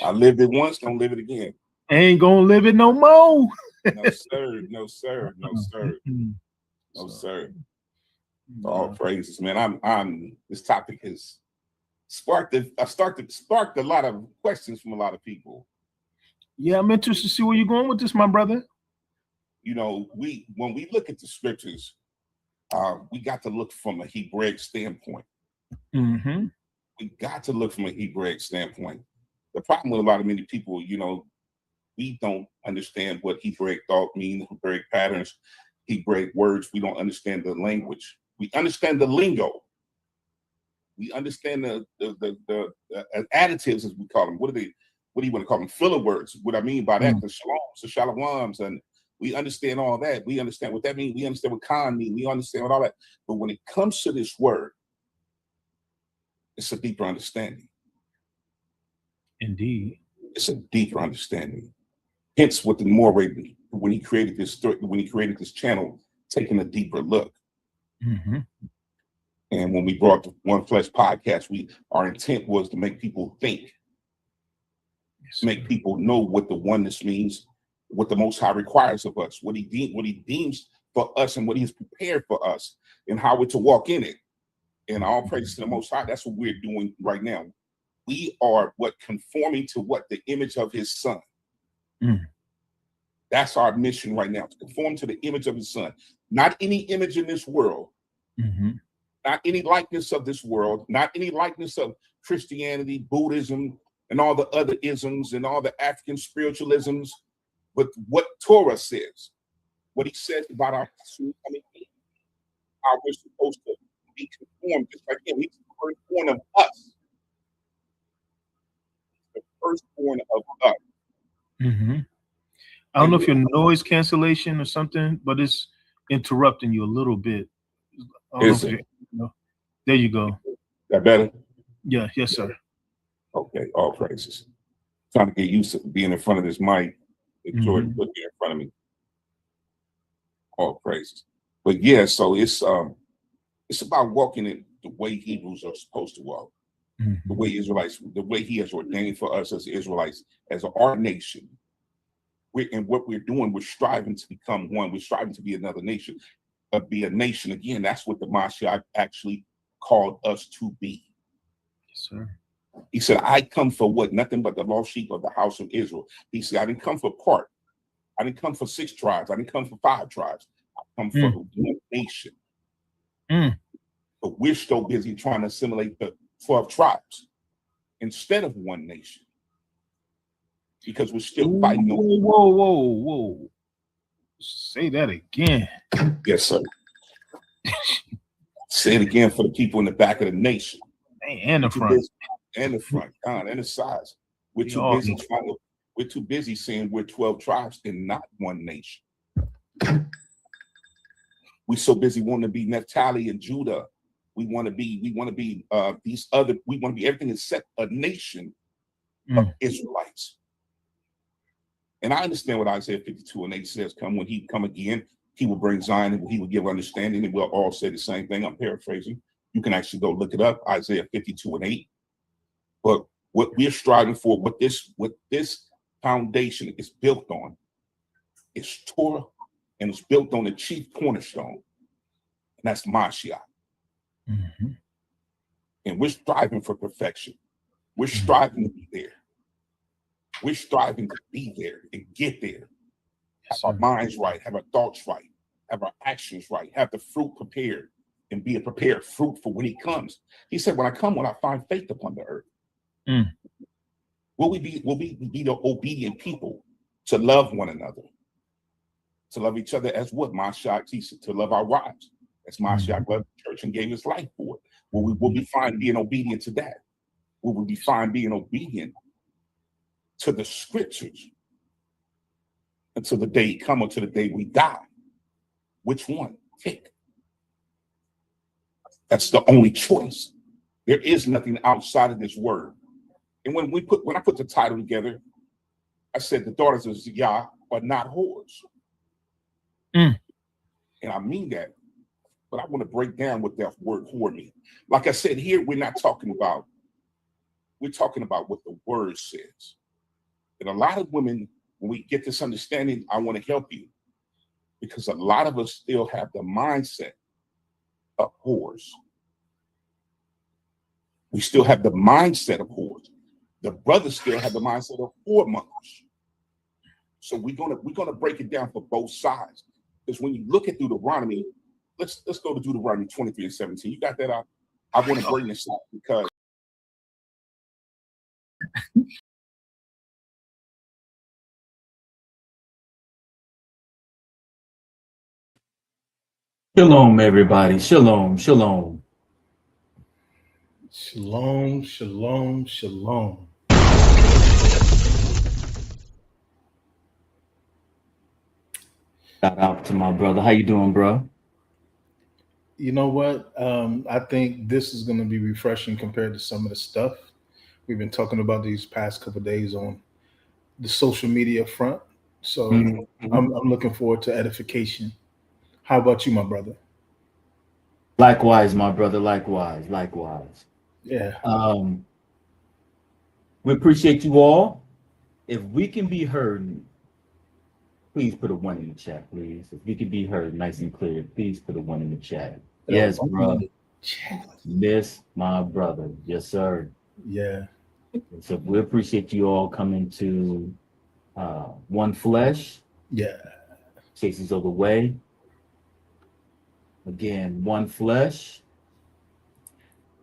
I lived it once, don't live it again. Ain't gonna live it no more. No, sir. No, sir. No, sir. Mm-mm. No, So, sir. All yeah. praises, man. I'm this topic has sparked a lot of questions from a lot of people. Yeah, I'm interested to see where you're going with this, my brother. You know, when we look at the scriptures, we got to look from a Hebraic standpoint. Mm-hmm. We got to look from a Hebraic standpoint. The problem with a lot of many people, you know, we don't understand what Hebraic thought means, Hebraic patterns, Hebraic words. We don't understand the language. We understand the lingo. We understand the additives, as we call them. What are they? What do you want to call them? Filler words. What I mean by that, Mm. the shaloms, the shalawams, and we understand all that. We understand what that means. We understand what khan means. We understand what all that. But when it comes to this word, it's a deeper understanding. Indeed. It's a deeper understanding. Hence, what the Moray, when he created this story, when he created this channel, taking a deeper look. Mm-hmm. And when we brought the One Flesh podcast, our intent was to make people think, Yes, make people know what the oneness means, what the Most High requires of us, what he deems for us, and what He's prepared for us, and how we're to walk in it. And all praise to the Most High. That's what we're doing right now. We are conforming to what the image of His Son. Mm. That's our mission right now, to conform to the image of His Son. Not any image in this world, Mm-hmm. not any likeness of this world, not any likeness of Christianity, Buddhism, and all the other isms and all the African spiritualisms, but what Torah says, what He says about our soon coming King, how we're supposed to be conformed, just like Him. He's the firstborn of us. The firstborn of us. Mm-hmm. I don't know And if your noise cancellation or something, but it's interrupting you a little bit. I don't know is if it you. There you go. that better? Yeah. Yes, sir. Okay, all praises. Trying to get used to being in front of this mic that Jordan Mm-hmm. put there in front of me. All praises. But yeah, so it's about walking in the way Hebrews are supposed to walk, the Mm-hmm. way Israelites, the way He has ordained for us as Israelites, as our nation. And what we're doing, we're striving to become one. We're striving to be another nation, be a nation again. That's what the Mashiach actually called us to be. Yes, sir. He said, "I come for what? Nothing but the lost sheep of the house of Israel." He said, "I didn't come for part. I didn't come for 6 tribes. I didn't come for 5 tribes. I come for Mm. the one nation." Mm. But we're so busy trying to assimilate the 12 tribes instead of one nation, because we're still fighting over. Whoa, whoa, whoa, whoa. Say that again. Yes, sir. Say it again for the people in the back of the nation. And We're the too front. busy, and the front, and the sides. We're We too all busy we're too busy saying we're 12 tribes and not one nation. We're so busy wanting to be Naphtali and Judah. We want to be these other, we want to be everything except a nation of Mm. Israelites. And I understand what Isaiah 52:8 says, when He come again, He will bring Zion and He will give understanding, and we'll all say the same thing. I'm paraphrasing. You can actually go look it up, Isaiah 52:8. But what we're striving for, what this foundation is built on, is Torah, and it's built on the chief cornerstone, and that's Mashiach. Mm-hmm. And we're striving for perfection. We're Mm. striving to be there. We're striving to be there and get there. Have Yes, our sir. minds right, have our thoughts right, have our actions right, have the fruit prepared, and be a prepared fruit for when He comes. He said, "When I come, will I find faith upon the earth?" Mm. Will we be the obedient people to love one another, to love each other as what Mashiach teaches, to love our wives as Mashiach Mm-hmm. loved the church and gave His life for it? Will we be fine being obedient to that? Will we be fine being obedient to the scriptures until the day He come, or to the day we die? Which one? Pick. That's the only choice. There is nothing outside of this word. And when I put the title together, I said the daughters of Yah are not whores. Mm. And I mean that, but I want to break down what that word whore means. Like I said, here we're not talking about We're talking about what the word says. And a lot of women, when we get this understanding, I want to help you because a lot of us still have the mindset of whores. We still have the mindset of whores. The brothers still have the mindset of whoremongers. So we're gonna break it down for both sides. Because when you look at Deuteronomy, let's go to Deuteronomy 23 and 17. You got that out? I want to bring this up because Shalom, everybody. Shalom, shalom. Shalom, shalom, shalom. Shout out to my brother. How you doing, bro? You know what? I think this is going to be refreshing compared to some of the stuff we've been talking about these past couple of days on the social media front. So Mhm. I'm looking forward to edification. How about you, my brother? Likewise, my brother. Likewise, likewise. Yeah. We appreciate you all. If we can be heard, please put a 1 in the chat, please. If we can be heard nice and clear, please put a 1 in the chat. Yes, bro. Miss my brother. Yes, sir. Yeah. So we appreciate you all coming to One Flesh, Yeah. Chases of the Way. Again, One Flesh,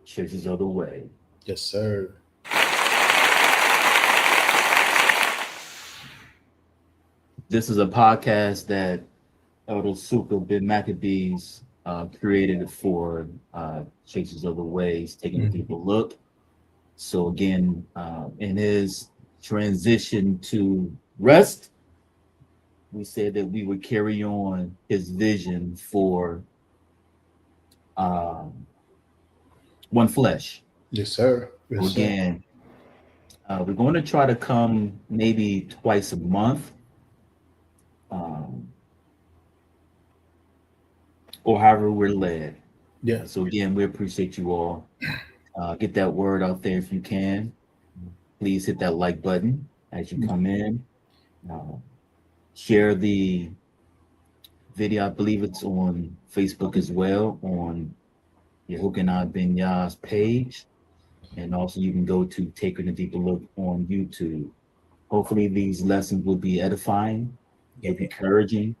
Chases of the Way. Yes, sir. This is a podcast that Elder Suka bin Maccabees created for Chasers of the Ways, taking a deeper look. So again, in his transition to rest, we said that we would carry on his vision for One Flesh. Yes, sir. Yes, So again, we're going to try to come maybe twice a month. Or however we're led. Yeah. So again, we appreciate you all. Get that word out there if you can. Please hit that like button as you come in. Share the video. I believe it's on Facebook as well, on Yehokanah Ben Yah's page. And also you can go to Taking a Deeper Look on YouTube. Hopefully these lessons will be edifying, encouraging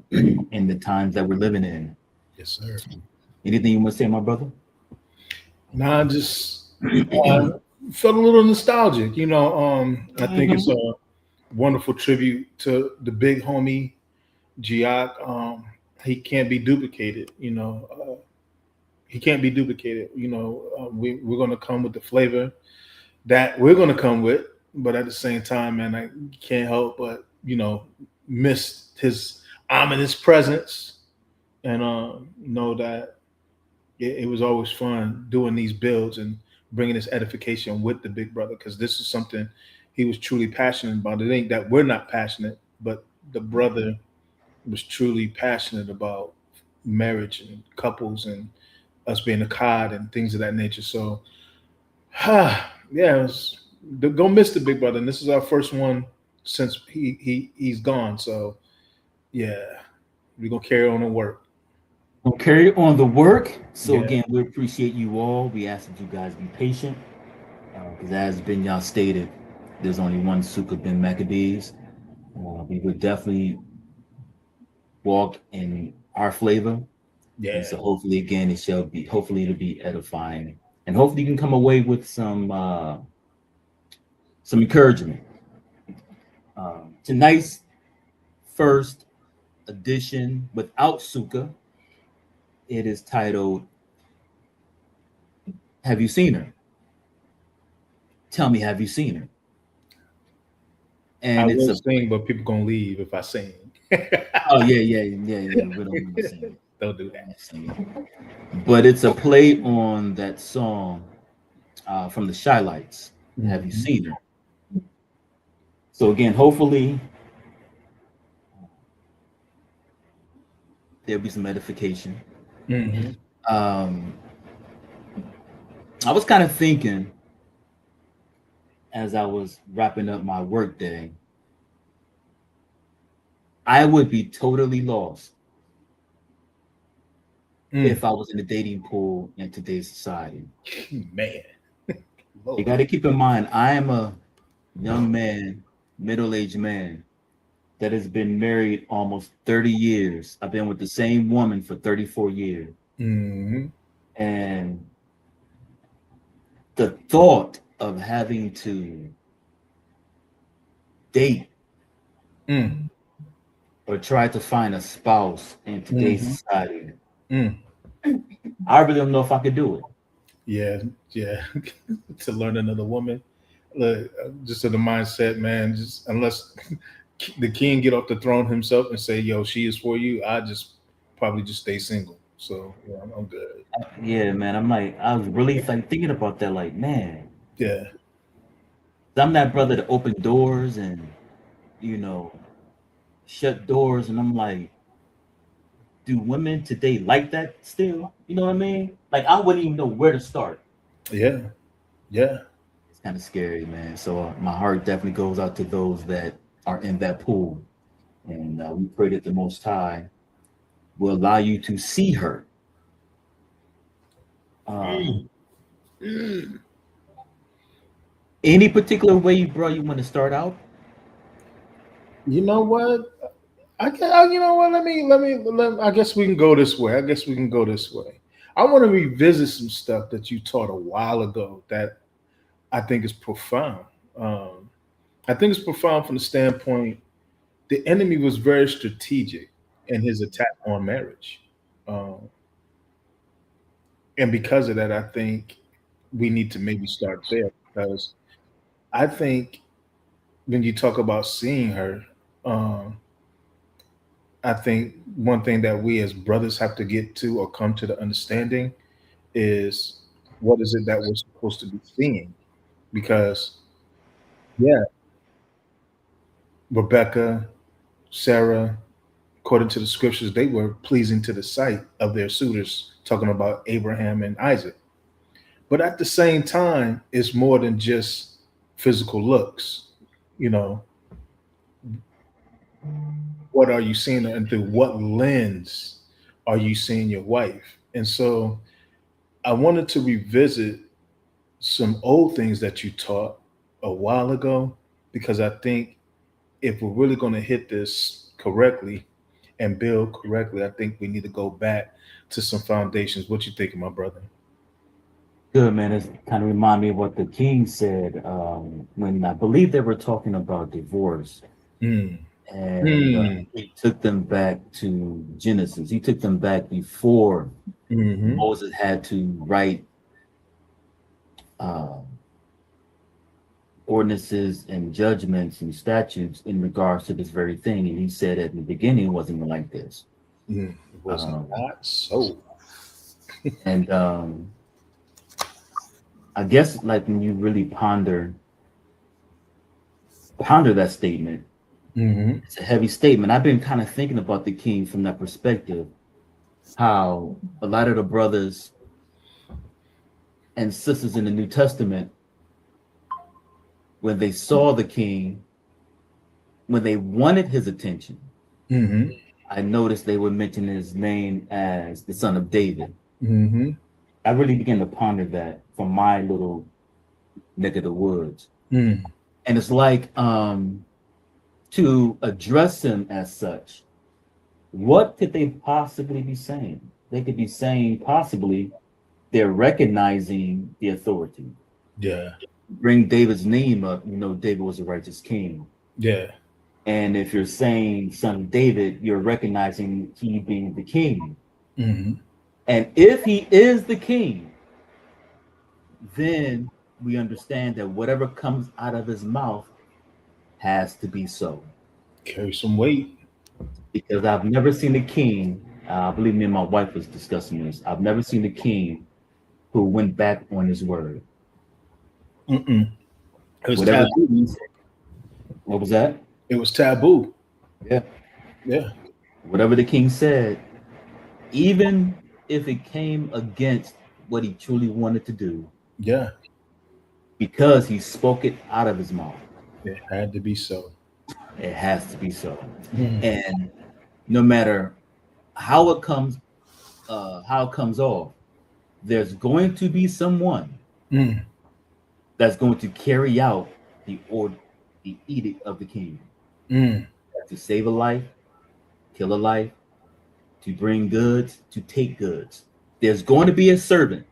in the times that we're living in. Yes, sir. Anything you want to say, my brother? Nah, just felt a little nostalgic. You know, I think it's a wonderful tribute to the big homie Giac. He can't be duplicated. You know, he can't be duplicated. You know, we're going to come with the flavor that we're going to come with, but at the same time, man, I can't help but miss his ominous presence and know that it was always fun doing these builds and bringing this edification with the big brother, because this is something he was truly passionate about. It ain't that we're not passionate, but the brother was truly passionate about marriage and couples and us being a cod and things of that nature. So, yeah, don't miss the big brother. And this is our first one since he's gone. So, yeah, we're gonna carry on and work. We'll carry on the work. So Yeah. again, we appreciate you all. We ask that you guys be patient, because as Ben Yah stated, there's only one Suka bin Maccabees. We would definitely walk in our flavor. Yeah. And so hopefully, again, it'll be edifying, and hopefully you can come away with some encouragement. Tonight's first edition without Suka, it is titled, "Have You Seen Her?" Tell me, have you seen her? And I will sing, but people gonna leave if I sing. Oh yeah. We don't want to sing. Don't do that. But it's a play on that song from the Shylights. Have you seen her? So again, hopefully there'll be some edification. I was kind of thinking as I was wrapping up my work day, I would be totally lost if I was in the dating pool in today's society. Man. You got to keep in mind, I am a young man, middle-aged man that has been married almost 30 years. I've been with the same woman for 34 years. Mm-hmm. And the thought of having to date or try to find a spouse in today's society, I really don't know if I could do it. Yeah. To learn another woman. Look, just to the mindset, man, just unless the king get off the throne himself and say, yo, she is for you, I just probably just stay single. So yeah, I'm good. Yeah, man. I was really like thinking about that, like, man, Yeah. I'm that brother to open doors and, shut doors. And I'm like, do women today like that still? You know what I mean? Like, I wouldn't even know where to start. Yeah. It's kind of scary, man. So my heart definitely goes out to those that are in that pool. And we pray that the Most High will allow you to see her. Any particular way, bro, you want to start out? You know what? You know what? I guess we can go this way. I want to revisit some stuff that you taught a while ago that I think is profound. I think it's profound from the standpoint the enemy was very strategic in his attack on marriage. And because of that, I think we need to maybe start there, because I think when you talk about seeing her, I think one thing that we as brothers have to get to or come to the understanding is what is it that we're supposed to be seeing? Because, yeah, Rebecca, Sarah, according to the scriptures, they were pleasing to the sight of their suitors, talking about Abraham and Isaac. But at the same time, it's more than just physical looks. You know, what are you seeing, and through what lens are you seeing your wife? And so I wanted to revisit some old things that you taught a while ago, because I think if we're really going to hit this correctly and build correctly, I think we need to go back to some foundations. What you thinking, my brother? Good, man. It's kind of remind me of what the king said when I believe they were talking about divorce. And he took them back to Genesis. He took them back before Moses had to write ordinances and judgments and statutes in regards to this very thing. And he said at the beginning it wasn't like this. It was not so. And I guess like when you really ponder that statement, it's a heavy statement. I've been kind of thinking about the king from that perspective, how a lot of the brothers and sisters in the New Testament, when they saw the king, when they wanted his attention, I noticed they would mention his name as the son of David. I really began to ponder that from my little neck of the woods. And it's like, to address him as such, what could they possibly be saying? They could be saying possibly they're recognizing the authority. Yeah. Bring David's name up, David was a righteous king. Yeah. And if you're saying son of David, you're recognizing he being the king. And if he is the king, then we understand that whatever comes out of his mouth has to be so. Carry some weight. Because I've never seen a king, believe me and my wife was discussing this, I've never seen a king who went back on his word. It was taboo. What was that? It was taboo. Yeah. Whatever the king said, even if it came against what he truly wanted to do, because he spoke it out of his mouth. It had to be so. It has to be so. Mm. And no matter how it comes off, there's going to be someone Mm. that's going to carry out the edict of the king Mm. to save a life, kill a life, to bring goods, to take goods. There's going to be a servant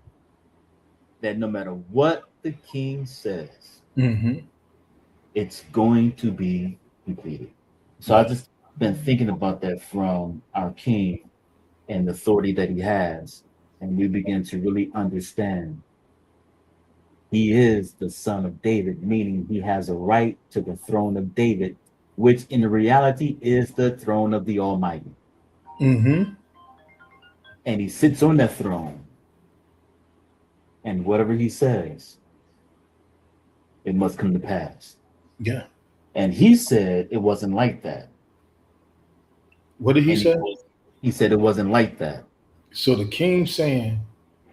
that no matter what the king says, Mm-hmm. it's going to be completed. So I just been thinking about that from our king and the authority that he has, and we begin to really understand he is the son of David, meaning he has a right to the throne of David, which in reality is the throne of the Almighty. Mm-hmm. And he sits on that throne. And whatever he says, it must come to pass. Yeah. And he said it wasn't like that. What did he And say? He said it wasn't like that. So the king saying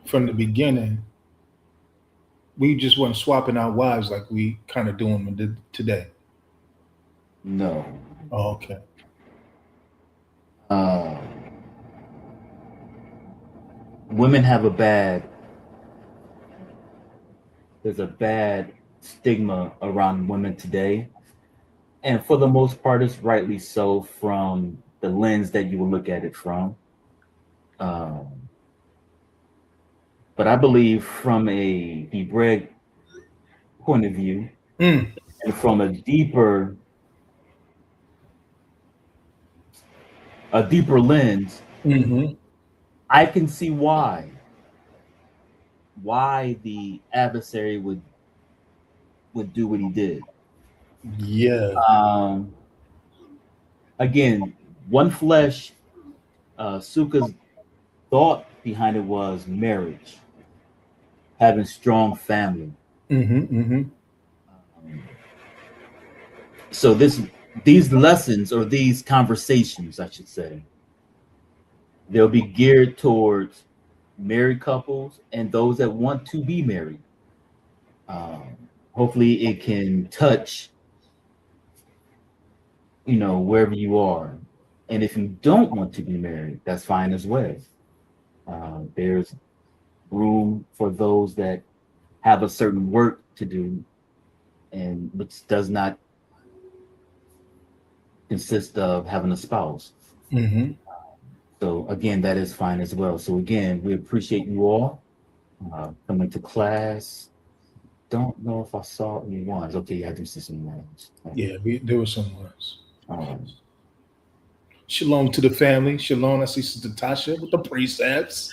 from the beginning, we just weren't swapping out wives like we kind of doing today. No. Oh, okay. Women have there's a bad stigma around women today. And for the most part, it's rightly so from the lens that you will look at it from. But I believe from a Hebraic point of view, Mm. and from a deeper lens, Mm-hmm. I can see why the adversary would do what he did. Yeah. Again, one flesh. Sukkah's thought behind it was marriage, having strong family. Mm-hmm. Mm-hmm. So these lessons, or these conversations, I should say, they'll be geared towards married couples and those that want to be married. Hopefully it can touch, wherever you are. And if you don't want to be married, that's fine as well. There's room for those that have a certain work to do, and which does not consist of having a spouse. Mm-hmm. So again, that is fine as well. So again, we appreciate you all coming to class. Don't know if I saw any ones. Okay, I do see some ones. Yeah, there were some ones. Um, Shalom to the family. Shalom. I see Sister Tasha with the precepts.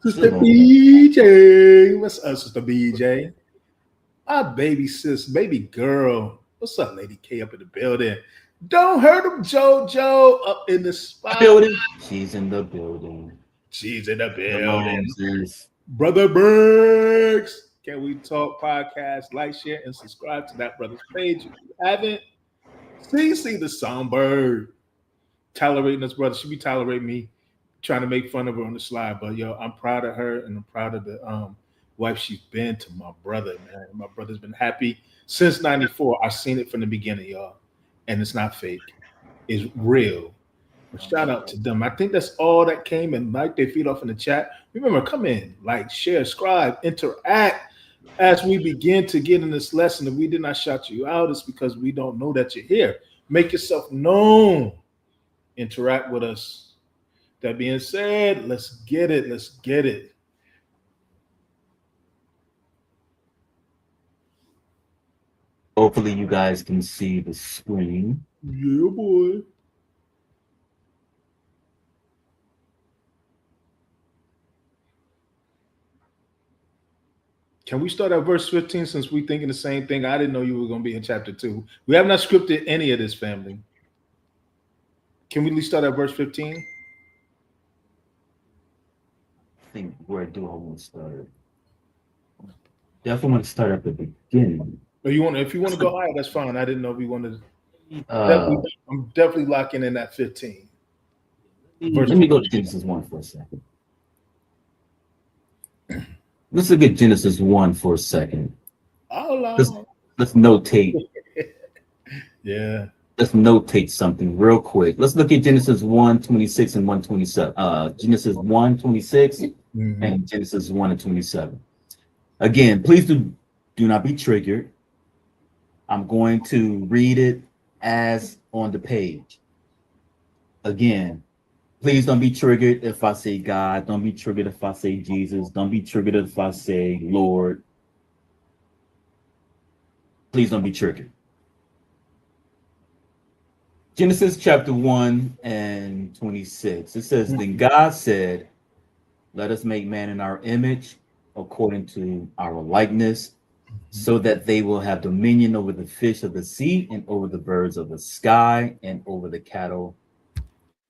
Sister Shalom. BJ. What's up, Sister BJ? Our baby sis, baby girl. What's up, Lady K up in the building? Don't hurt him, JoJo up in the spot. building. She's in the building. She's in the Shalom, building. sis. Brother Briggs. Can We Talk podcast? Like, share, and subscribe to that brother's page if you haven't. See the songbird. Tolerating us, brother. She be tolerating me, trying to make fun of her on the slide. But yo, I'm proud of her, and I'm proud of the wife she's been to my brother, man. My brother's been happy since '94. I've seen it from the beginning, y'all. And it's not fake. It's real. But shout out to them. I think that's all that came and like their feet off in the chat. Remember, come in, like, share, subscribe, interact as we begin to get in this lesson. If we did not shout you out, it's because we don't know that you're here. Make yourself known. Interact with us. That being said, let's get it. Let's get it. Hopefully you guys can see the screen. Yeah, boy. Can we start at verse 15 since we're thinking the same thing? I didn't know you were going to be in chapter 2. We have not scripted any of this, family. Can we at least start at verse 15? I think where do I want to start? Definitely want to start at the beginning. Or if you want to go higher, that's fine. I didn't know if you wanted to. I'm definitely locking in at 15. Let me go to Genesis 1 for a second. Let's look at Genesis 1 for a second. Let's, Allah. let's notate. Yeah. Let's notate something real quick. Let's look at Genesis 1:26 and 1:27. Genesis 1:26 Mhm. and Genesis 1 and 27. Again, please do not be triggered. I'm going to read it as on the page. Again, please don't be triggered if I say God. Don't be triggered if I say Jesus. Don't be triggered if I say Lord. Please don't be triggered. Genesis chapter 1 and 26. It says, Then God said, let us make man in our image, according to our likeness, so that they will have dominion over the fish of the sea and over the birds of the sky and over the cattle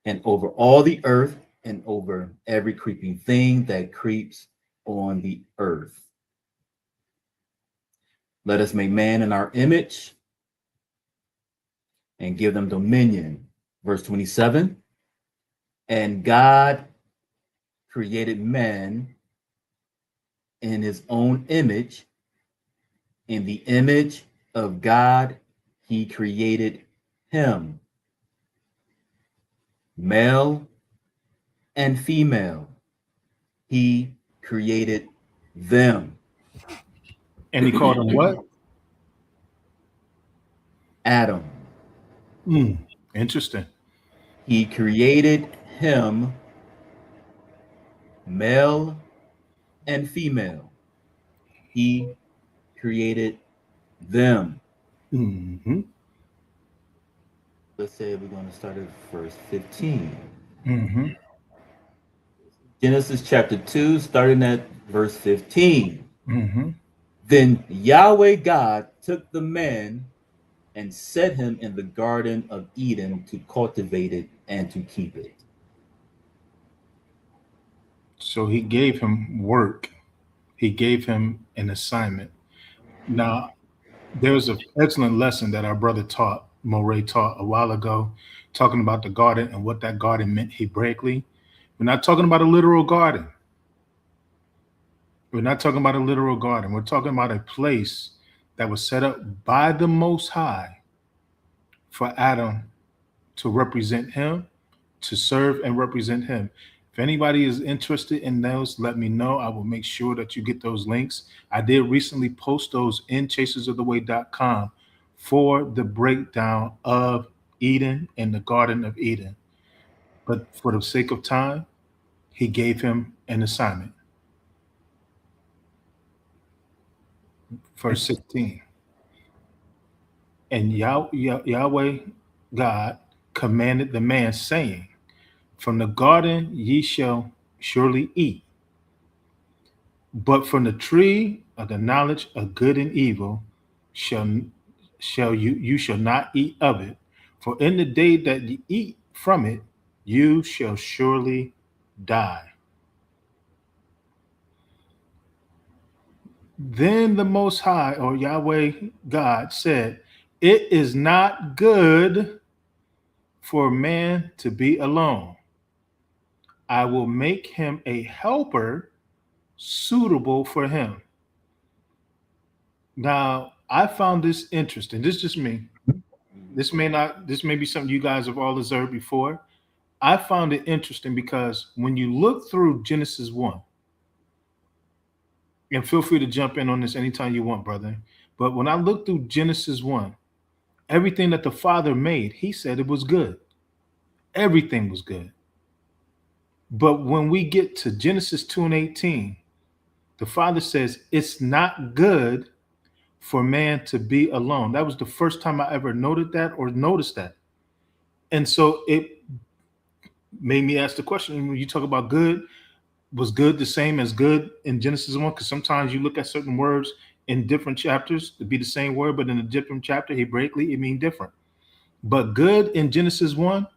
and over all the earth and over every creeping thing that creeps on the earth. Let us make man in our image and give them dominion. Verse 27, and God created man in his own image. In the image of God, he created him. Male and female, he created them. And he called him what? Adam. Interesting. He created him, male and female. He created them. Mm-hmm. Let's say we're going to start at verse 15. Mm-hmm. Genesis chapter 2, starting at verse 15. Mm-hmm. Then Yahweh God took the man and set him in the Garden of Eden to cultivate it and to keep it. So he gave him work. He gave him an assignment. Now, there was an excellent lesson that our brother taught, Moray taught a while ago, talking about the garden and what that garden meant Hebraically. We're not talking about a literal garden. We're not talking about a literal garden. We're talking about a place that was set up by the Most High for Adam to represent him, to serve and represent him. If anybody is interested in those, let me know. I will make sure that you get those links. I did recently post those in chasersoftheway.com for the breakdown of Eden and the Garden of Eden. But for the sake of time, he gave him an assignment. Verse 16. And Yahweh God commanded the man, saying, from the garden ye shall surely eat, but from the tree of the knowledge of good and evil shall you shall not eat of it. For in the day that you eat from it, you shall surely die. Then the Most High, or Yahweh God, said, it is not good for man to be alone. I will make him a helper suitable for him. Now, I found this interesting. This is just me. This may be something you guys have all observed before. I found it interesting because when you look through Genesis 1, and feel free to jump in on this anytime you want, brother. But when I look through Genesis 1, everything that the Father made, he said it was good. Everything was good. But when we get to Genesis 2 and 18, the Father says it's not good for man to be alone. That was the first time I ever noted that or noticed that. And so it made me ask the question, when you talk about good, was good the same as good in Genesis 1? Because sometimes you look at certain words in different chapters to be the same word, but in a different chapter, Hebraically, it means different. But good in Genesis 1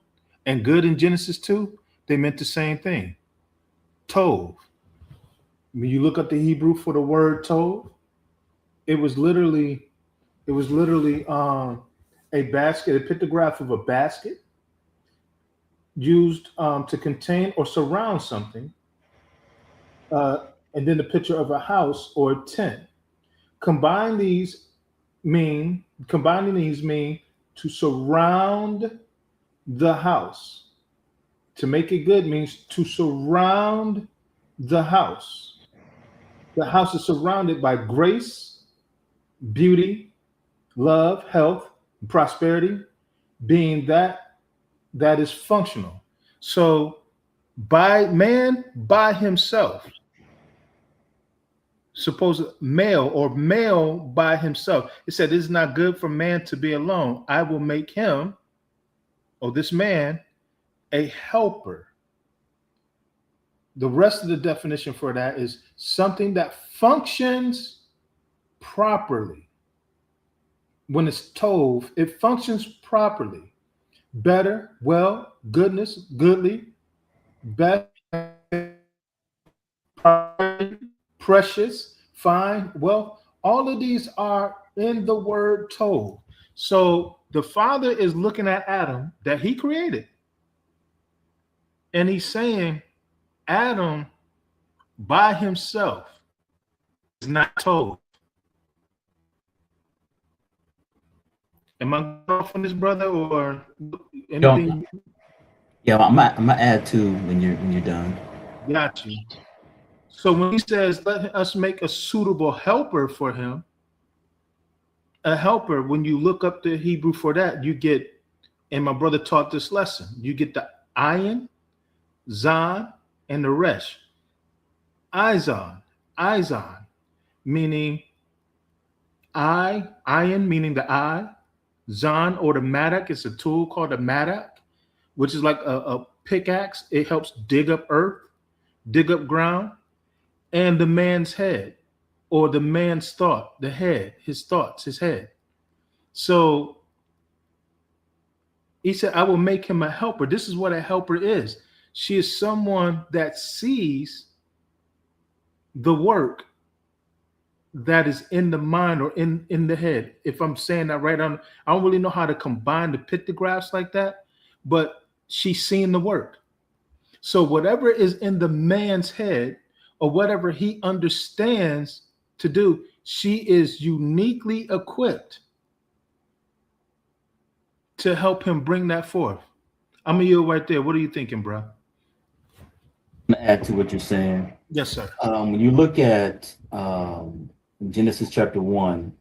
and good in Genesis 2, they meant the same thing. Tov. When you look at the Hebrew for the word Tov, it was literally a basket, a pictograph of a basket used to contain or surround something, and then the picture of a house or a tent Combining these mean to surround the house. To make it good means to surround the house. The house is surrounded by grace, beauty, love, health, and prosperity, being that is functional. So by himself, suppose male by himself. It said, it is not good for man to be alone. I will make him, or this man, a helper. The rest of the definition for that is something that functions properly. When it's tov, it functions properly. Better, well, goodness, goodly, best, precious, fine, wealth. All of these are in the word tov. So the Father is looking at Adam that he created. And he's saying, Adam by himself is not tov. Am I off on this, brother, or anything? Yeah, I'm gonna add to when you're done. Got you. So when he says, let us make a suitable helper for him, a helper, when you look up the Hebrew for that, you get, and my brother taught this lesson, you get the ayin, zan, and the resh. Izon, meaning ayin meaning the eye, zan or the madak, it's a tool called a madak, which is like a pickaxe. It helps dig up earth, dig up ground, and the man's head, or the man's thought, the head, his thoughts, his head. So he said, I will make him a helper. This is what a helper is. She is someone that sees the work that is in the mind or in the head. If I'm saying that right on, I don't really know how to combine the pictographs like that, but she's seeing the work. So whatever is in the man's head or whatever he understands to do, she is uniquely equipped to help him bring that forth. I'm gonna yield right there. What are you thinking, bro? I'm gonna add to what you're saying. Yes, sir. When you look at Genesis chapter 1,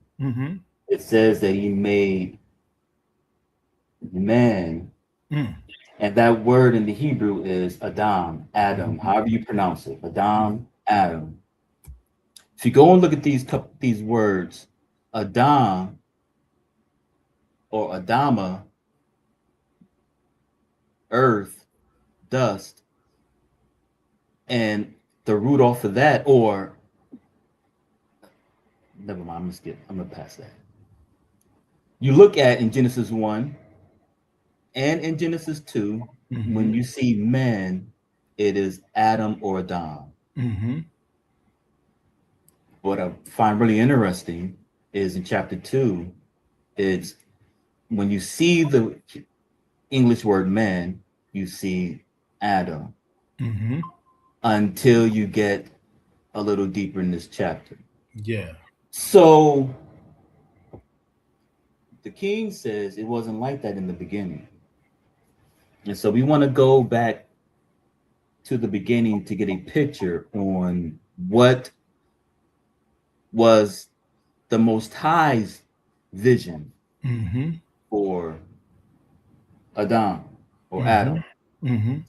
it says that he made man, and that word in the Hebrew is Adam, however you pronounce it, Adam. If you go and look at these words, Adam or Adama, earth, dust, and the root off of that, or never mind, I'm gonna pass that. You look at in Genesis 1 and in Genesis 2, when you see man, it is Adam or Adam. What I find really interesting is in chapter 2, it's when you see the English word man, you see Adam. Until you get a little deeper in this chapter. Yeah. So the king says it wasn't like that in the beginning. And so we want to go back to the beginning to get a picture on what was the Most High's vision for Adam or Adam.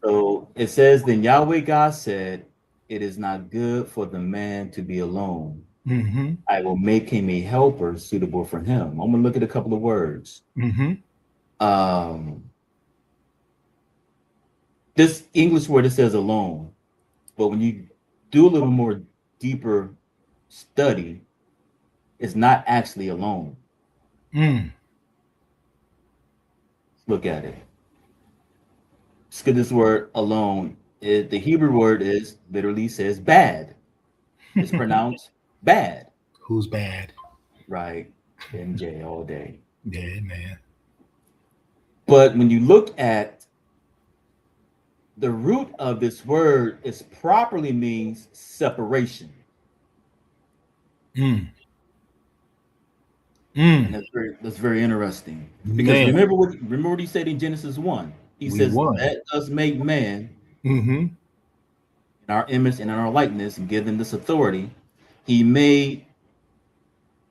So it says, then Yahweh God said, it is not good for the man to be alone. I will make him a helper suitable for him. I'm gonna look at a couple of words. This English word, it says alone, but when you do a little more deeper study, it's not actually alone. Look at it. Let's get this word alone. The Hebrew word is literally says bad. It's pronounced bad. Who's bad? Right. MJ all day. Yeah, man. But when you look at the root of this word, it properly means separation. And that's very interesting. Because Man, remember what he said in Genesis 1. He We says, won. let us make man Mm-hmm. in our image and in our likeness and give them this authority. He made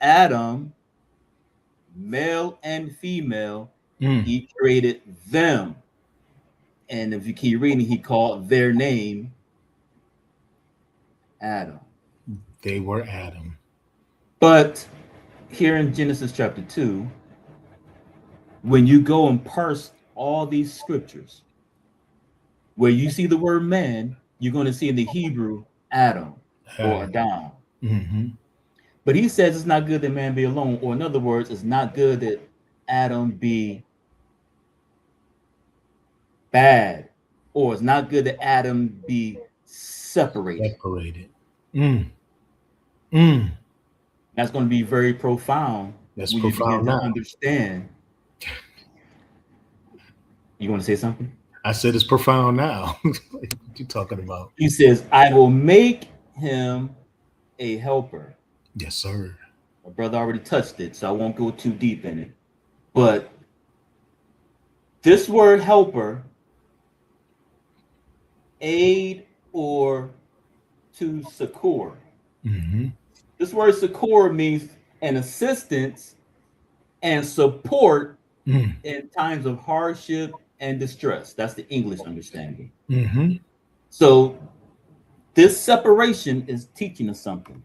Adam, male and female. Mm. He created them. And if you keep reading, he called their name Adam. They were Adam. But here in Genesis chapter 2, when you go and parse all these scriptures, where you see the word man, you're going to see in the Hebrew Adam or Adam. Mm-hmm. But he says it's not good that man be alone, or in other words, it's not good that Adam be bad, or it's not good that Adam be separated. Separated. Mm. That's going to be very profound. That's when you begin profound to now. understand. You want to say something? I said it's profound now. What you talking about? He says, I will make him a helper. Yes, sir. My brother already touched it, so I won't go too deep in it. But this word helper, aid or to succor. Mm-hmm. This word succor means an assistance and support in times of hardship and distress. That's the English understanding. Mm-hmm. So this separation is teaching us something.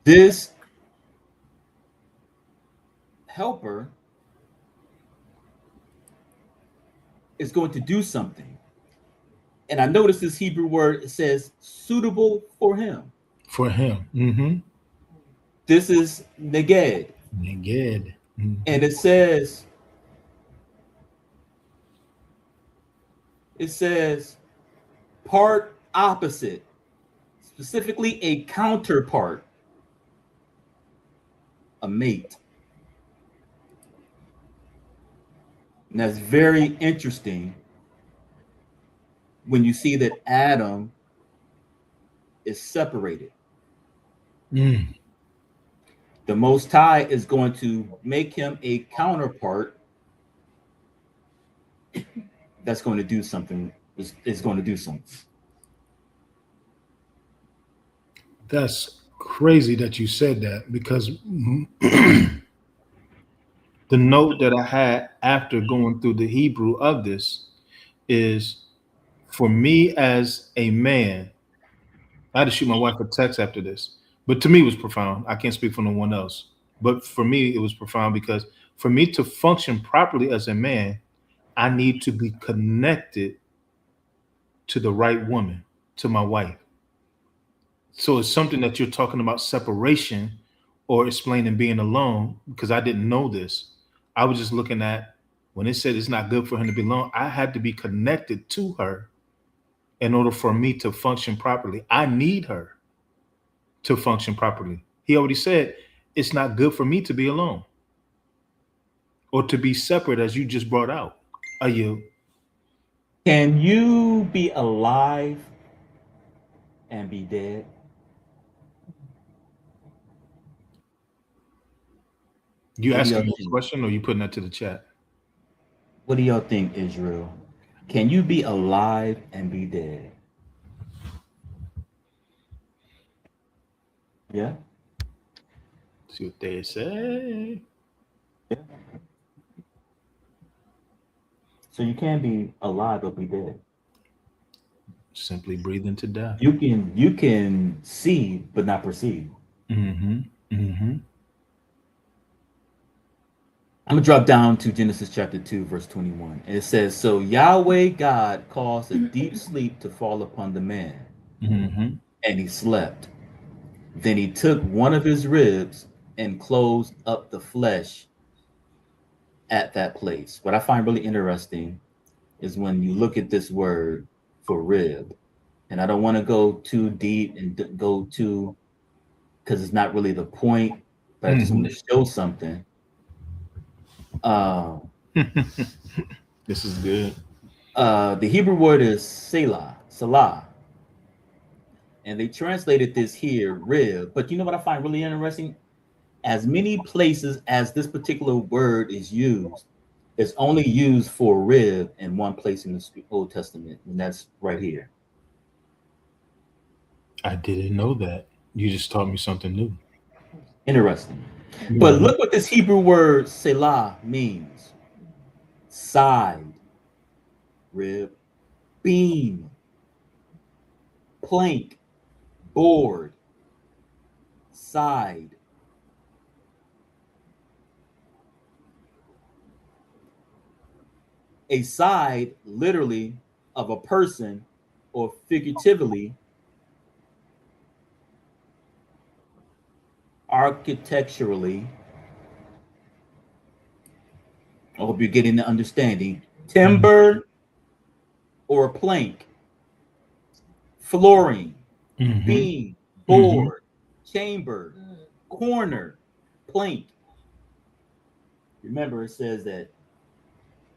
This helper is going to do something. And I notice this Hebrew word, it says suitable for him. For him. Mm-hmm. This is neged. Neged. Mm-hmm. And it says part opposite, specifically a counterpart, a mate. And that's very interesting when you see that Adam is separated. The Most High is going to make him a counterpart that's going to do something. Is going to do something. That's crazy that you said that, because the note that I had after going through the Hebrew of this is, for me as a man, I had to shoot my wife a text after this, but to me it was profound. I can't speak for no one else, but for me it was profound, because for me to function properly as a man, I need to be connected to the right woman, to my wife. So it's something that you're talking about separation or explaining being alone, because I didn't know this. I was just looking at when it said it's not good for him to be alone, I had to be connected to her in order for me to function properly. I need her to function properly. He already said it's not good for me to be alone or to be separate, as you just brought out. Are you? Can you be alive and be dead? You asking me a question, or you putting that to the chat? What do y'all think, Israel? Can you be alive and be dead? Yeah. See what they say. Yeah. So you can be alive or be dead. Simply breathing to death. You can see but not perceive. I'm gonna drop down to Genesis chapter 2, verse 21. And it says, so Yahweh God caused a deep sleep to fall upon the man, and he slept. Then he took one of his ribs and closed up the flesh at that place. What I find really interesting is when you look at this word for rib, and I don't want to go too deep and go too, because it's not really the point, but I just want to show something. This is good. The Hebrew word is salah. And they translated this here, rib. But you know what I find really interesting? As many places as this particular word is used, it's only used for rib in one place in the Old Testament, and that's right here. I didn't know that. You just taught me something new. Interesting. But look what this Hebrew word selah means. Side, rib, beam, plank, board, side. A side, literally, of a person, or figuratively, architecturally. I hope you're getting the understanding. Timber or plank, flooring, beam, board, chamber, corner, plank. Remember, it says that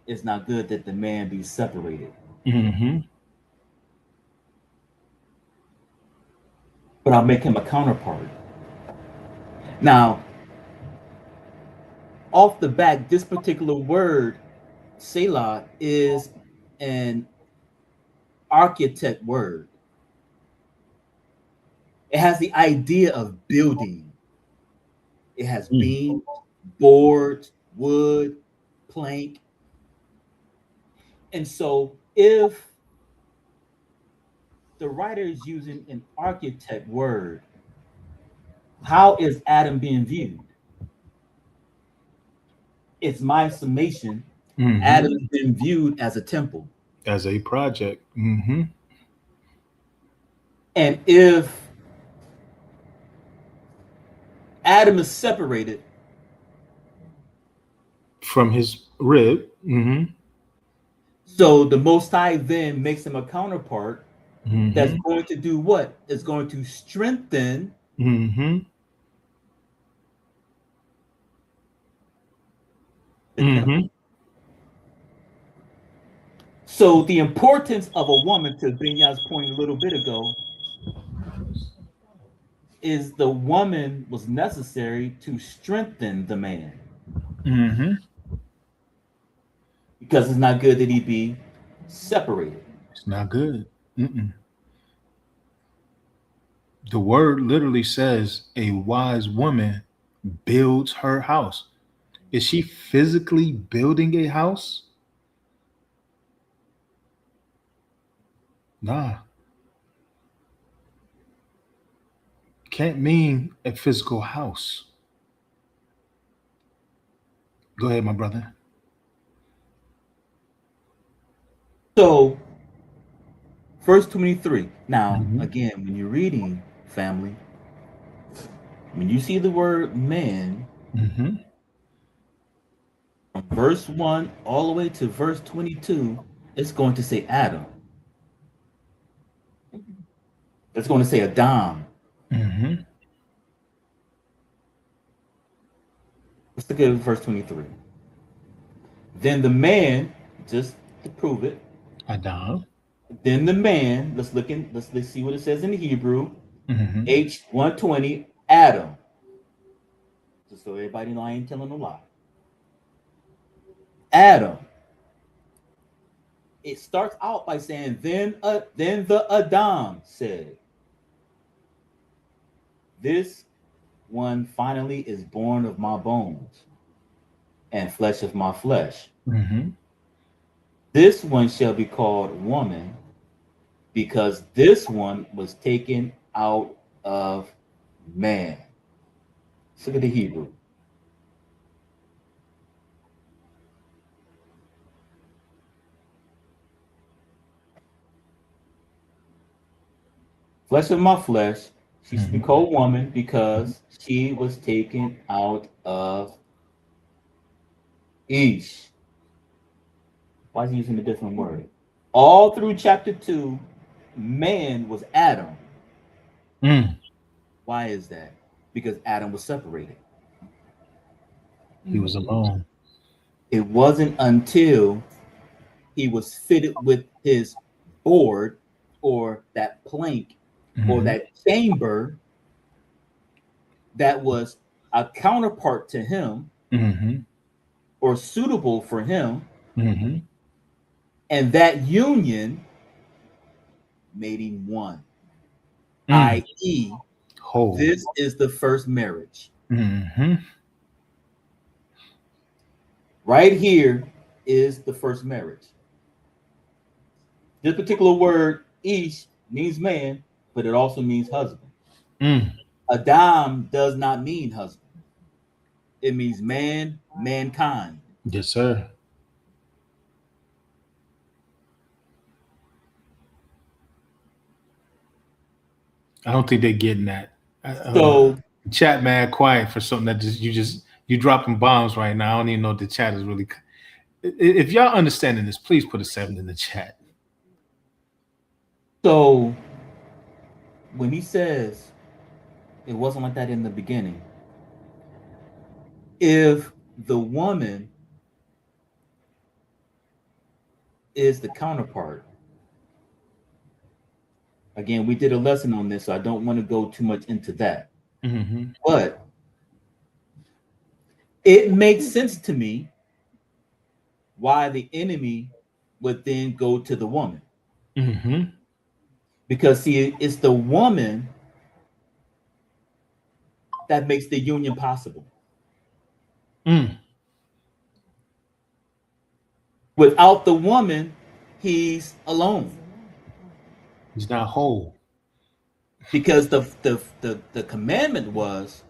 it's not good that the man be separated. But I'll make him a counterpart. Now, off the back, this particular word, Selah, is an architect word. It has the idea of building. It has beams, boards, wood, plank. And so if the writer is using an architect word, how is Adam being viewed? It's my summation. Adam has been viewed as a temple, as a project. And if Adam is separated from his rib, so the Most High then makes him a counterpart that's going to do what? It's going to strengthen So the importance of a woman, to Benya's point a little bit ago, is the woman was necessary to strengthen the man. Because it's not good that he be separated. It's not good. The word literally says a wise woman builds her house. Is she physically building a house? Nah. Can't mean a physical house. Go ahead, my brother. So, verse 23. Now, again, when you're reading, family, when you see the word man, from verse 1 all the way to verse 22, it's going to say Adam. It's going to say Adam. Let's look at verse 23. Then the man, just to prove it, Adam. Then the man, let's see what it says in the Hebrew. H120, Adam. Just so everybody know I ain't telling a lie. Adam. It starts out by saying, then the Adam said, this one finally is born of my bones and flesh of my flesh. This one shall be called woman, because this one was taken out of man. Let's look at the Hebrew. Flesh of my flesh, she should be called woman because she was taken out of Ish. Why is he using a different word? All through chapter 2, man was Adam. Why is that? Because Adam was separated. He was alone. It wasn't until he was fitted with his board or that plank or Mhm. that chamber that was a counterpart to him Mhm. or suitable for him, Mhm. and that union made him one, Mm. i.e., Whole. this is the first marriage. Mhm. Right here is the first marriage. This particular word, ish, means man, but it also means husband. Mm. Adam does not mean husband. It means man, mankind. Yes, sir. I don't think they're getting that. So, Chat mad quiet for something that you dropping bombs right now. I don't even know if the chat is really. If y'all understanding this, please put a 7 in the chat. so when he says it wasn't like that in the beginning, if the woman is the counterpart, again, we did a lesson on this, so I don't want to go too much into that. Mm-hmm. But it makes sense to me why the enemy would then go to the woman. Mm-hmm. Because, see, it's the woman that makes the union possible. Mm. Without the woman, he's alone. He's not whole. Because the commandment was,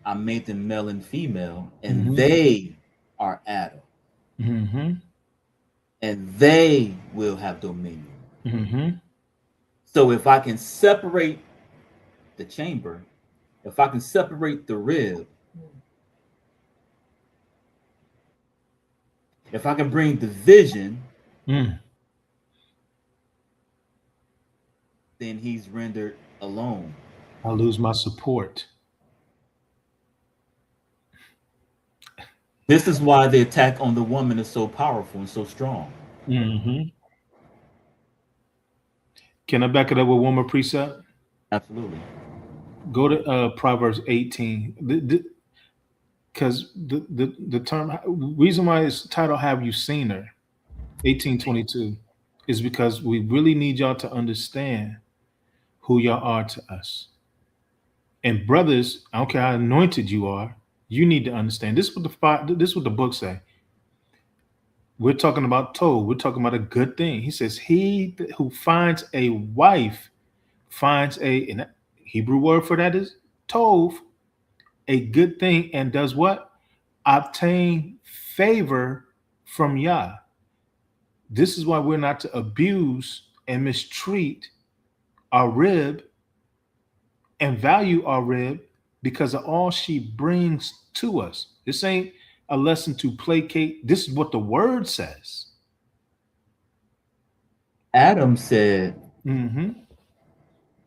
I made them male and female, and Mhm. they are Adam, Mm-hmm. and they will have dominion. Mm-hmm. So if I can separate the chamber, if I can separate the rib, if I can bring division, Mm. then he's rendered alone. I lose my support. This is why the attack on the woman is so powerful and so strong. Mm-hmm. Can I back it up with one more precept? Absolutely. Go to Proverbs 18. Because the term reason why it's titled "Have You Seen Her?" 18:22 is because we really need y'all to understand who y'all are to us. And brothers, I don't care how anointed you are, you need to understand. This is what the book say. We're talking about Tov. We're talking about a good thing. He says, "He who finds a wife finds and Hebrew word for that is Tov, a good thing, and does what? Obtain favor from Yah." This is why we're not to abuse and mistreat our rib and value our rib because of all she brings to us. This ain't a lesson to placate. This is what the word says. Adam said, Mm-hmm.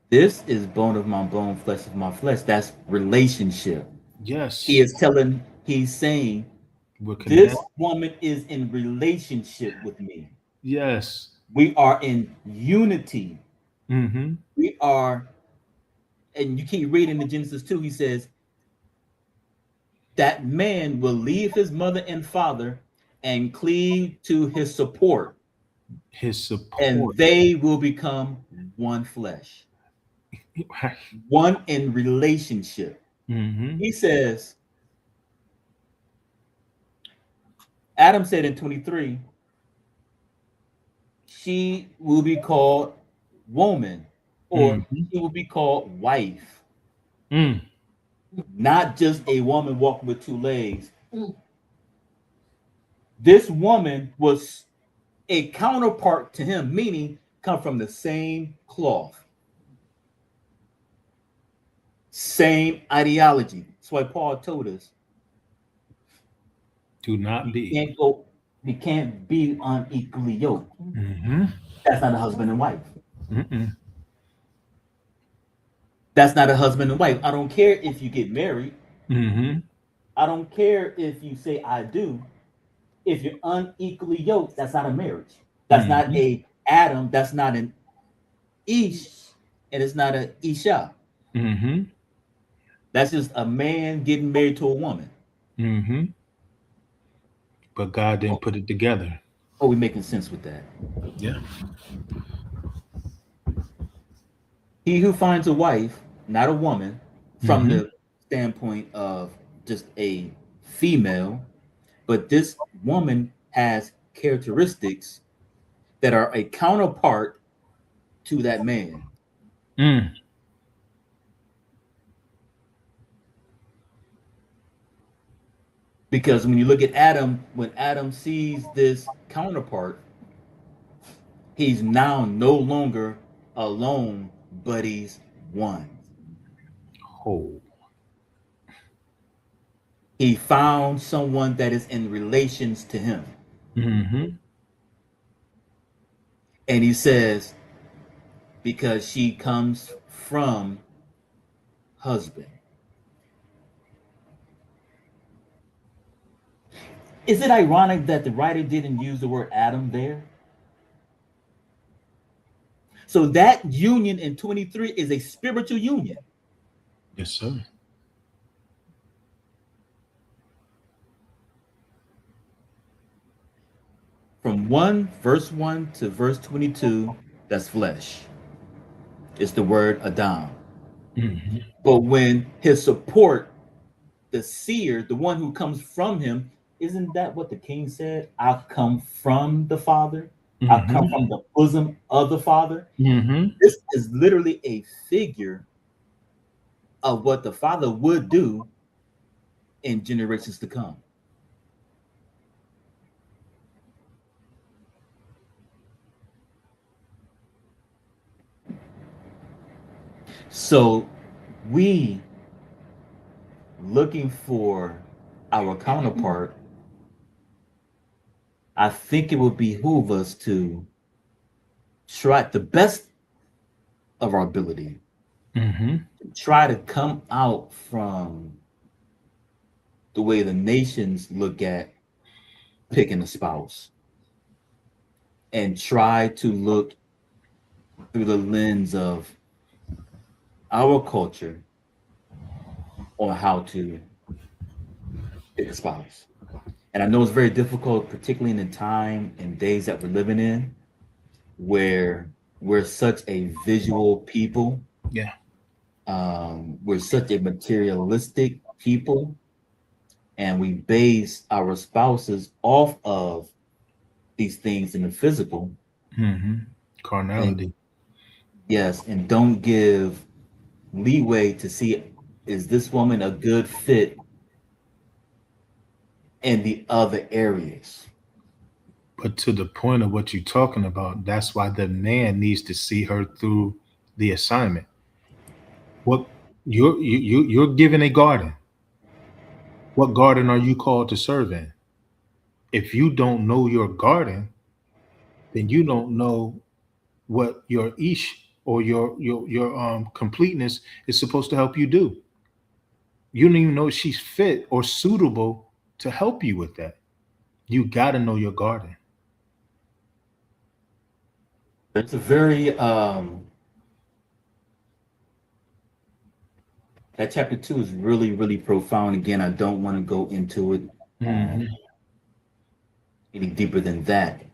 this is bone of my bone, flesh of my flesh. That's relationship. Yes. He's saying, We're this connected. woman is in relationship with me. Yes. We are in unity. Mm-hmm. We are, and you keep reading in Genesis 2, he says, that man will leave his mother and father and cleave to his support, His and support. they will become one flesh, one in relationship. Mm-hmm. He says, Adam said in 23, she will be called woman, or Mm-hmm. she will be called wife, Mm. not just a woman walking with two legs. This woman was a counterpart to him, meaning come from the same cloth, same ideology. That's why Paul told us Do not be. we can't be unequally yoked. Mm-hmm. That's not a husband and wife. Mm-mm. That's not a husband and wife. I don't care if you get married. Mm-hmm. I don't care if you say I do. If you're unequally yoked, that's not a marriage. That's not Mm-hmm. a Adam. That's not an Ish. and it's not a Isha. Mm-hmm. That's just a man getting married to a woman. Mm-hmm. But God didn't put it together. Oh, we making sense with that. Yeah. He who finds a wife, not a woman, from Mm-hmm. the standpoint of just a female, but this woman has characteristics that are a counterpart to that man. Mm. Because when you look at Adam, when Adam sees this counterpart, he's now no longer alone, but he's one. Oh. He found someone that is in relations to him. Mm-hmm. And he says, because she comes from husband. Is it ironic that the writer didn't use the word Adam there? So that union in 23 is a spiritual union. Yes, sir. From verse 1 to verse 22, that's flesh. It's the word Adam. Mm-hmm. But when his support, the seer, the one who comes from him, isn't that what the king said? I come from the Father. I come from the bosom of the Father. Mm-hmm. This is literally a figure of what the Father would do in generations to come. So we looking for our counterpart, I think it would behoove us to try the best of our ability, Mm-hmm. try to come out from the way the nations look at picking a spouse, and try to look through the lens of our culture on how to pick a spouse. And I know it's very difficult, particularly in the time and days that we're living in, where we're such a visual people. Yeah. We're such a materialistic people, and we base our spouses off of these things in the physical. Mm-hmm. Carnality. Yes, and don't give leeway to see, is this woman a good fit in the other areas? But to the point of what you're talking about, that's why the man needs to see her through the assignment. What you're given a garden. What garden are you called to serve in? If you don't know your garden, then you don't know what your ish or your completeness is supposed to help you do. You don't even know if she's fit or suitable to help you with that. You got to know your garden. It's a very that chapter 2 is really, really profound. Again, I don't want to go into it any deeper than that.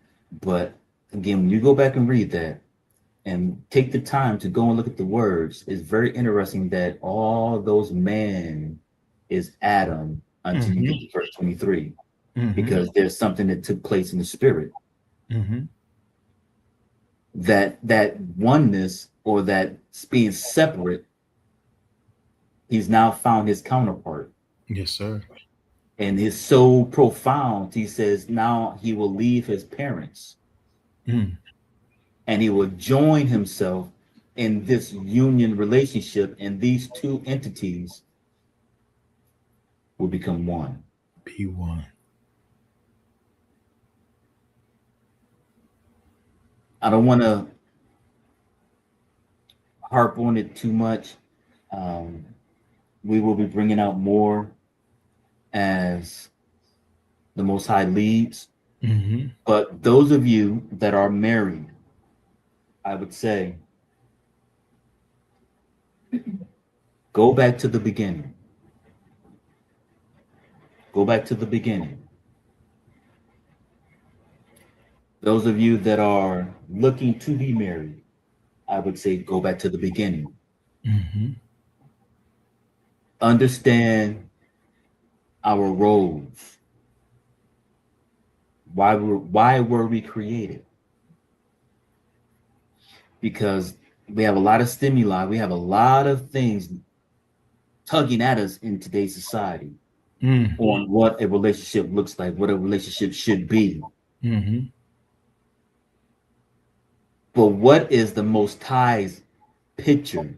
But again, when you go back and read that and take the time to go and look at the words, it's very interesting that all those men is Adam until you get to verse 23, because there's something that took place in the spirit. That oneness, or that being separate, he's now found his counterpart. Yes, sir. And it's so profound. He says now he will leave his parents and he will join himself in this union relationship, and these two entities will become one. Be one. I don't want to harp on it too much. We will be bringing out more as the Most High leads. But those of you that are married, I would say, Go back to the beginning. Go back to the beginning. Those of you that are looking to be married, I would say go back to the beginning. Mm-hmm. Understand our roles. Why were we created? Because we have a lot of stimuli, we have a lot of things tugging at us in today's society on what a relationship looks like, what a relationship should be. Mm-hmm. But what is the Most High's picture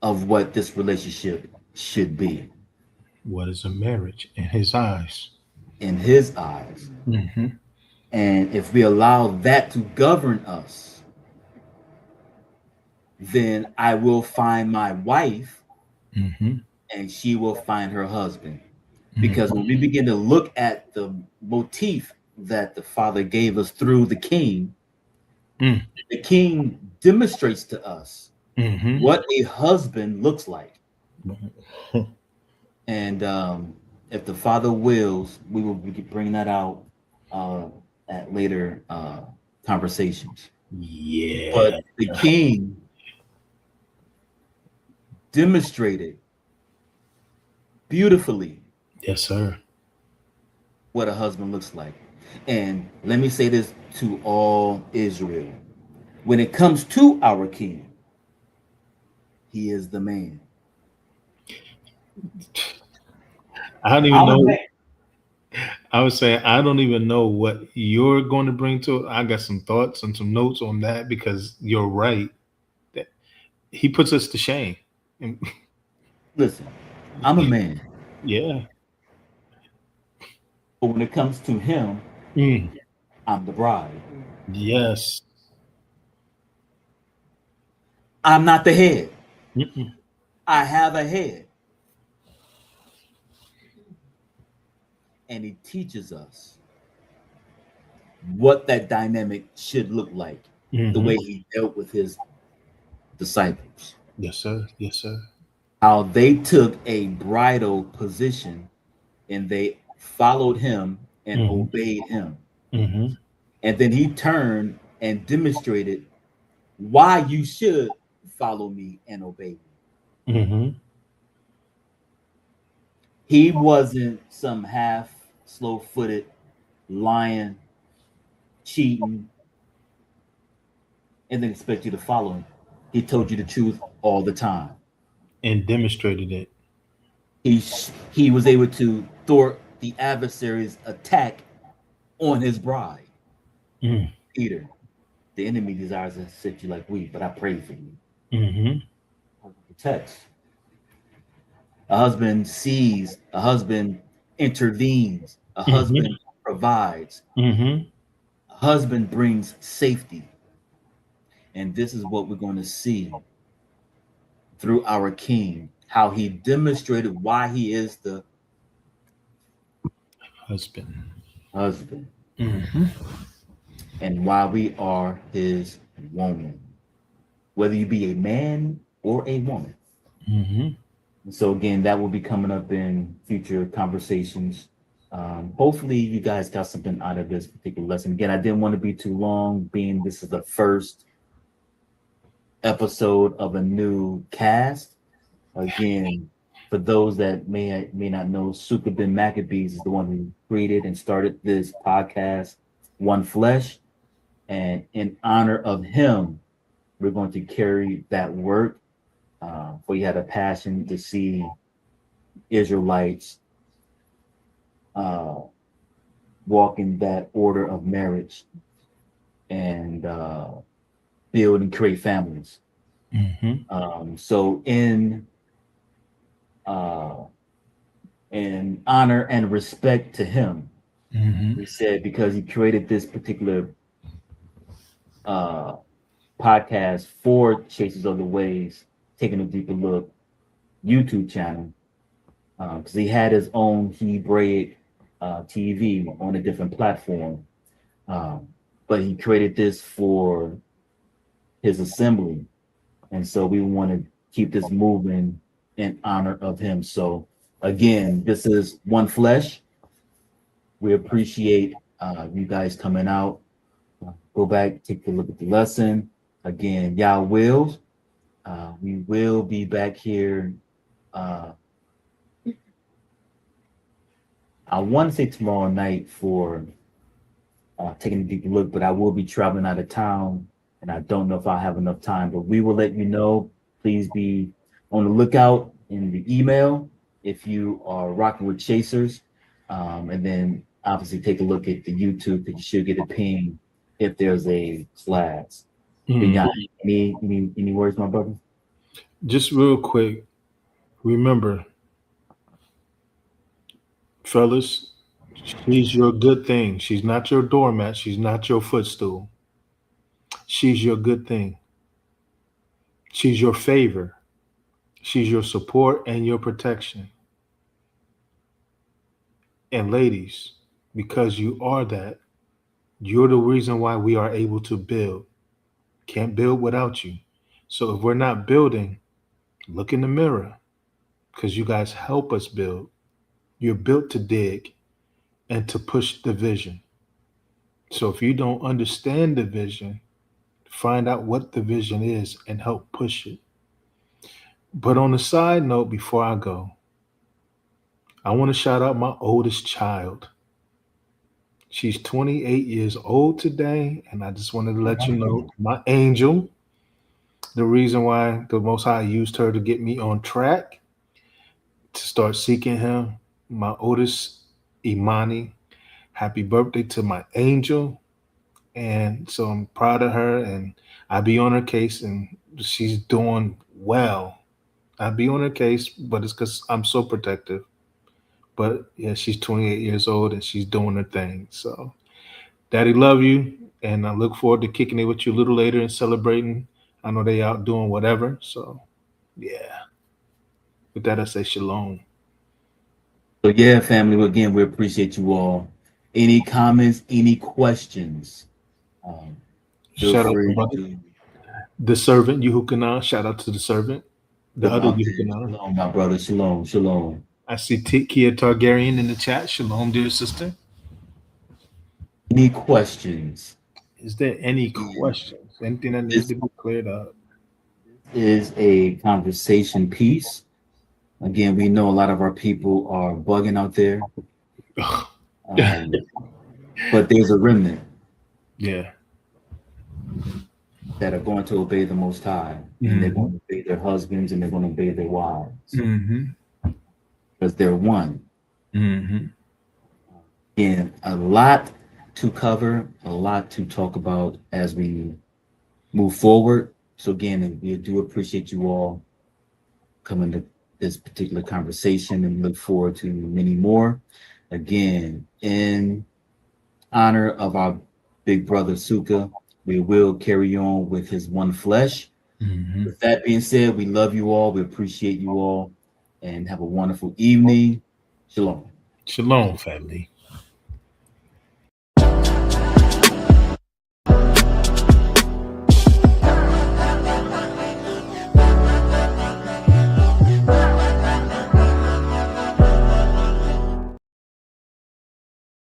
of what this relationship should be What is a marriage in his eyes? in His eyes? Mm-hmm. And if we allow that to govern us, then I will find my wife Mm-hmm. and she will find her husband. Because when we begin to look at the motif that the Father gave us through the King, the King demonstrates to us what a husband looks like. And if the Father wills, we will be bringing that out at later conversations. Yeah. But the King demonstrated beautifully, yes, sir, what a husband looks like. And let me say this to all Israel. When it comes to our King, he is the man. I don't even know. I was saying I don't even know what you're going to bring to it. I got some thoughts and some notes on that because you're right. That he puts us to shame. Listen, I'm a man. Yeah. But when it comes to him, I'm the bride. Yes. I'm not the head. I have a head. And he teaches us what that dynamic should look like, the way he dealt with his disciples. Yes, sir. Yes, sir. How they took a bridal position and they followed him and obeyed him. And then he turned and demonstrated why you should follow me and obey me. He wasn't some half slow-footed lion cheating and then expect you to follow him. He told you the truth all the time and demonstrated it. He was able to thwart the adversary's attack on his bride. Peter, the enemy desires to sift you like wheat, but I pray for you. Protects. A husband sees, a husband intervenes, a husband provides, a husband brings safety. And this is what we're going to see through our King, how he demonstrated why he is the husband. And why we are his woman, whether you be a man or a woman. So again, that will be coming up in future conversations. Hopefully you guys got something out of this particular lesson. Again, I didn't want to be too long, being this is the first episode of a new cast. Again, for those that may not know, Suka bin Maccabees is the one who created and started this podcast, One Flesh. And in honor of him, we're going to carry that work. For he had a passion to see Israelites walk in that order of marriage and build and create families. So in honor and respect to him, we said, because he created this particular podcast for Chasers of the Ways, Taking a Deeper Look YouTube channel, because he had his own Hebraic TV on a different platform, but he created this for his assembly, and so we wanted keep this moving in honor of him. So again, this is One Flesh. We appreciate you guys coming out. Go back, take a look at the lesson. Again, y'all will. We will be back here. I want to say tomorrow night for taking a deeper look, but I will be traveling out of town, and I don't know if I'll have enough time. But we will let you know. Please be on the lookout in the email if you are rocking with Chasers, and then obviously take a look at the YouTube because you should get a ping if there's a class. Any words, my brother? Just real quick, remember, fellas, she's your good thing. She's not your doormat. She's not your footstool. She's your good thing. She's your favor. She's your support and your protection. And ladies, because you are that, you're the reason why we are able to build. Can't build without you. So if we're not building, look in the mirror, because you guys help us build. You're built to dig and to push the vision. So if you don't understand the vision, find out what the vision is and help push it. But on a side note, before I go, I want to shout out my oldest child. She's 28 years old today, and I just wanted to let you know, my angel, the reason why the Most High used her to get me on track to start seeking him, my oldest, Imani. Happy birthday to my angel. And so I'm proud of her, and I be on her case, and she's doing well. I be on her case, but it's because I'm so protective. But yeah, she's 28 years old and she's doing her thing. So, Daddy, love you, and I look forward to kicking it with you a little later and celebrating. I know they out doing whatever. So, yeah. With that, I say shalom. So yeah, family. Again, we appreciate you all. Any comments? Any questions? Shout out to the servant, Yehukanah. Shout out to the servant. The other Yehukanah. Shalom, my brother. Shalom. Shalom. I see Kia Targaryen in the chat. Shalom, dear sister. Any questions? Is there any questions? Anything that needs to be cleared up? Is a conversation piece. Again, we know a lot of our people are bugging out there. But there's a remnant. Yeah. That are going to obey the Most High. And they're going to obey their husbands and they're going to obey their wives. Because they're one. And a lot to cover, a lot to talk about as we move forward. So again, we do appreciate you all coming to this particular conversation and look forward to many more. Again, in honor of our big brother Suka, we will carry on with his One Flesh. With that being said, we love you all. We appreciate you all, and have a wonderful evening. Shalom. Shalom, family.